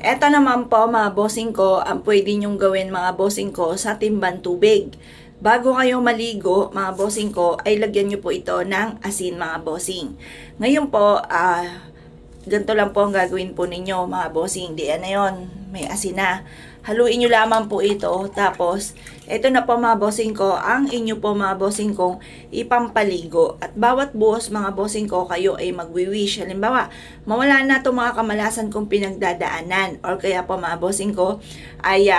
Eto naman po mga bossing ko, ang pwede nyong gawin mga bossing ko sa timban tubig. Bago kayo maligo mga bossing ko, ay lagyan nyo po ito ng asin mga bossing. Ngayon po, ganito lang po ang gagawin po ninyo mga bossing. Di na yon, may asin na. Haluin nyo lamang po ito. Tapos, ito na po mga bossing ko, ang inyo po mga bossing kong ipampaligo. At bawat buhos mga bossing ko, kayo ay magwi-wish. Halimbawa, mawala na itong mga kamalasan kong pinagdadaanan. Or kaya po mga bossing ko, ay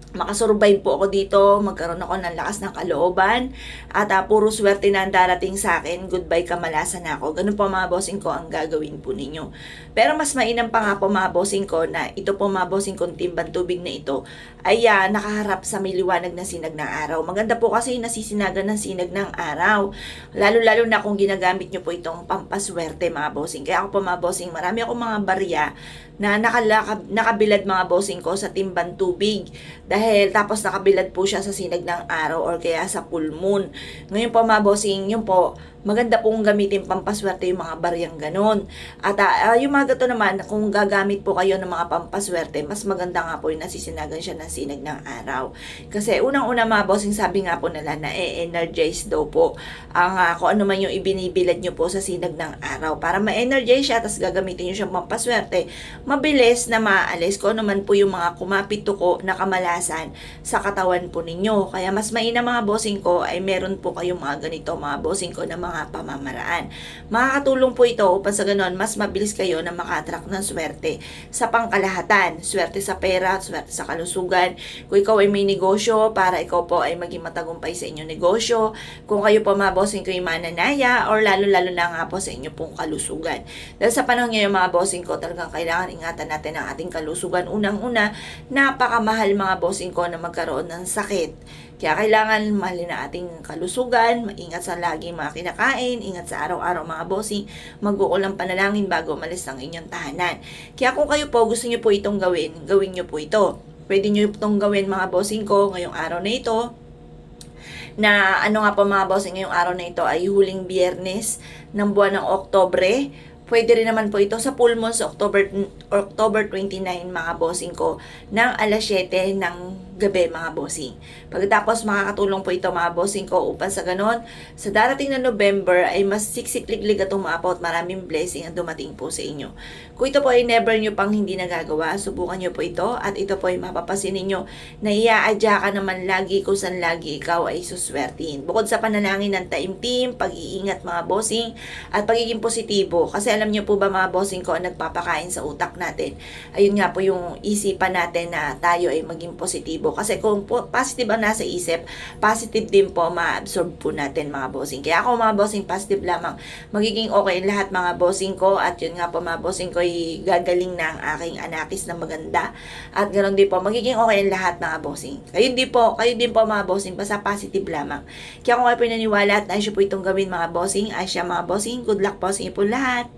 makasurvive po ako dito, magkaroon ako ng lakas ng kalooban, at puro swerte na ang darating sa akin, goodbye kamalasan na ako. Ganun po mga bossing ko ang gagawin po ninyo. Pero mas mainam pa nga po mga bossing ko na ito po mga bossing kong timban tubig na ito ay nakaharap sa may liwanag na sinag ng araw. Maganda po kasi nasisinagan ng sinag ng araw. Lalo-lalo na kung ginagamit nyo po itong pampaswerte mga bossing. Kaya ako po mga bossing, marami akong mga barya na nakabilad mga bossing ko sa timban tubig. Dahil tapos nakabilad po siya sa sinag ng araw or kaya sa full moon. Ngayon po mga bossing, yun po, maganda pong gamitin pampaswerte yung mga baryang ganun. At yung mga gato naman, kung gagamit po kayo ng mga pampaswerte, mas maganda nga po yung nasisinagan siya ng sinag ng araw. Kasi unang-una mga bossing, sabi nga po nila na energize daw po ang kung ano man yung ibinibilad nyo po sa sinag ng araw. Para ma-energize siya, tapos gagamitin nyo siyang pampaswerte, mabilis na maalis kung ano man po yung mga kumapituko na kamalasan sa katawan po ninyo. Kaya mas mainam mga bossing ko ay meron po kayong mga ganito mga bossing ko na mga pamamaraan. Makakatulong po ito upang sa ganon mas mabilis kayo na maka-attract ng swerte sa pangkalahatan. Swerte sa pera, swerte sa kalusugan. Kung ikaw ay may negosyo, para ikaw po ay maging matagumpay sa inyong negosyo. Kung kayo po mga bossing ko ay mananaya, or lalo-lalo na nga po sa inyo pong kalusugan. Dahil sa panahon ngayon mga bossing ko, talagang kailangan ingatan natin ang ating kalusugan. Unang-una, napakamahal mga bossing ko na magkaroon ng sakit. Kaya kailangan mahalin na ating kalusugan, maingat sa laging mga kinakain, ingat sa araw-araw mga bossing, mag-uulang panalangin bago umalis ang inyong tahanan. Kaya kung kayo po gusto nyo po itong gawin, gawin nyo po ito. Pwede nyo itong gawin mga bossing ko ngayong araw na ito. Na ano nga po mga bossing, ngayong araw na ito ay huling biyernes ng buwan ng Oktobre. Pwede rin naman po ito sa full moon sa October 29 mga bossing ko ng alas 7 ng gabi mga bossing. Pagkatapos makakatulong po ito mga bossing ko upang sa ganon, sa darating na November ay mas siksikliglig at umaapaw at maraming blessing ang dumating po sa inyo. Kung ito po ay never nyo pang hindi nagagawa, subukan nyo po ito at ito po ay mapapasin ninyo na iaadya ka naman lagi kung saan lagi ikaw ay suswertihin. Bukod sa panalangin ng taimtim, pag-iingat mga bossing at pagiging positibo. Kasi alam nyo po ba mga bossing ko ang nagpapakain sa utak natin? Ayun nga po yung isipan natin na tayo ay maging positibo. Kasi kung positive ang nasa isip, positive din po ma-absorb po natin mga bossing. Kaya ako mga bossing, positive lamang. Magiging okay lahat mga bossing ko. At yun nga po mga bossing ko, gagaling na ang aking anakis na maganda. At ganoon din po, magiging okay lahat mga bossing. Kayo din po mga bossing, basta positive lamang. Kaya kung kayo pinaniwala at naisyo po itong gawin mga bossing, ay siya mga bossing, good luck po sa inyo po lahat.